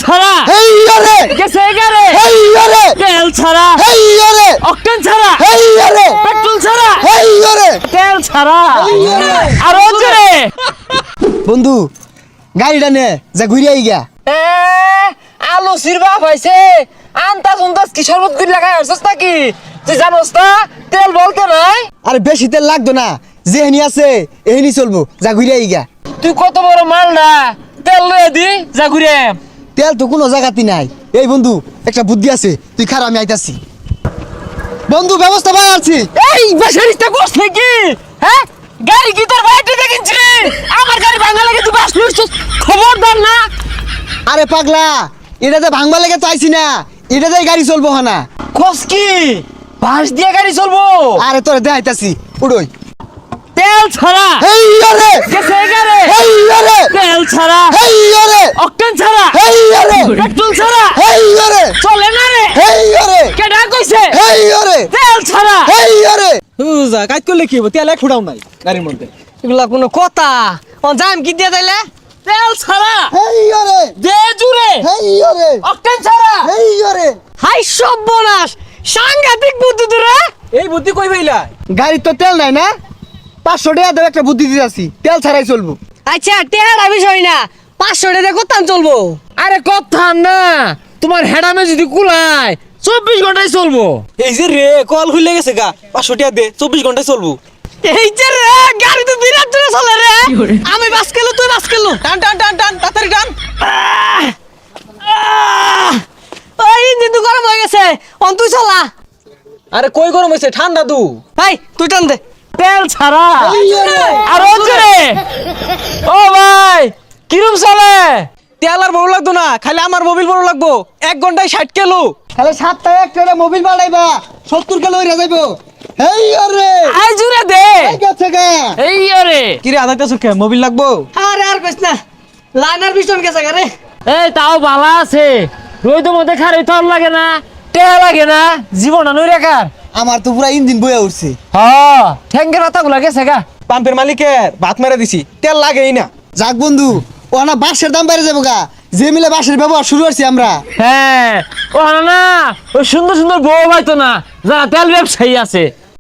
ছাড়া হেইয়া রে গেছে এগারে হেইয়া রে তেল ছাড়া হেইয়া রে অকটেন ছাড়া হেইয়া রে পেট্রোল ছাড়া হেইয়া রে তেল ছাড়া হেইয়া রে। আর জোরে বন্ধু গাড়িটা নে যা ঘুরে আই গা এ আলু সিরবা হইছে আন্তাজ উন্তাজ কি শরবত করে লাগাই হইছস নাকি তুই জানোস না তেল বলতে নাই আরে বেশি তেল লাগতো না যেহেনি আছে এহেনি চলবো যা ঘুরে আই গা তুই কত বড় মাল না তেল লয়ে দি যা ঘুরে তেল তো কোনো জায়গাতে নাই এই বন্ধু একটা বুদ্ধি আছে তুই খারাপ আমি আইতাছি বন্ধু ব্যবস্থা পাই আছি এই বেসারিটা করছে কি হ্যাঁ গাড়ি কি তোর বাইরে দেখিনছি আমার গাড়ি ভাঙা লাগে তুই বাস লুটছস খবরদার না আরে পাগলা এটাতে ভাঙবা লেগে চাইছি না এটাতে গাড়ি চলবো না খোঁজ কি বাস দিয়ে গাড়ি চলবো আরে তোরে দেখাইতাছি উড়োই তেল ছাড়া হেইয়া রে গেছে এগারে হেইয়া রে তেল ছাড়া হেইয়া রে অকটেন ছাড়া হেইয়া রে পেট্রোল ছাড়া হেইয়া রে চলে না রে হেইয়া রে কেডা কইছে হেইয়া রে তেল ছাড়া হেইয়া রে হুজা কাজ করলে কি হবে তেল এক ফুটাও নাই গাড়ির মধ্যে এগুলা কোনো কথা ও জাম কি দিয়ে দিলে তেল ছাড়া হেইয়া রে দে জুরে হেইয়া রে অকটেন ছাড়া হেইয়া রে হাই সর্বনাশ সাংঘাতিক বুদ্ধি তোরা এই বুদ্ধি কই পাইলা গাড়ি তো তেল নাই না 500 টাকা দেব একটা বুদ্ধি দিতেছি তেল ছাড়াই চলবো আচ্ছা টেহারা বিষয় না 500 টাকা কোথান চলবো আরে কথা না তোমার হেডামে যদি কুলায় 24 ঘন্টায় চলবো এই যে রে কল হইলে গেছে গা 500 টাকা দে 24 ঘন্টায় চলবো এই যে রে গাড়ি তো বিরাট জোরে চলে রে আমি বাস কেলো তুই বাস কেলো টান টান টান টান তাড়াতাড়ি টান ওই ইঞ্জিন তো গরম হয়ে গেছে অন তুই চলা আরে কই গরম হইছে ঠান্ডা তু ভাই তুই টান দে তেল ছাড়া হেইয়া রে আর জোরে ও ভাই কিরম চলে তেল আর বড় লাগতো না খালি আমার মোবিল বড় লাগবো 1 ঘন্টায় 60 কিলো তাহলে 7 টাকা একটা মোবিল বাড়াইবা 70 কিলো হইরা যাইবো হেইয়া রে আই জুরে দে এই গেছে গা এই রে কি রে আদাইতা সুখে মোবিল লাগবো আরে আর কইস না লাইনার পিছন গেছে রে এই তাও ভালো আছে রোদের মধ্যে খারে তোর লাগে না টেহা লাগে না জীবন নই রেখার আমার তো পুরা ইঞ্জিন বইয়া উঠছে হ্যাঁ ঠ্যাঙ্গের পাতাগুলো গেছে গা পাম্পের মালিকের ভাত মেরে দিছি তেল লাগেই না যাক বন্ধু ও না বাসের দাম বেড়ে যাবো গা যে মিলে বাসের ব্যবহার শুরু করছি আমরা হ্যাঁ ও না ওই সুন্দর সুন্দর বউ হয়তো না যারা তেল ব্যবসায়ী আছে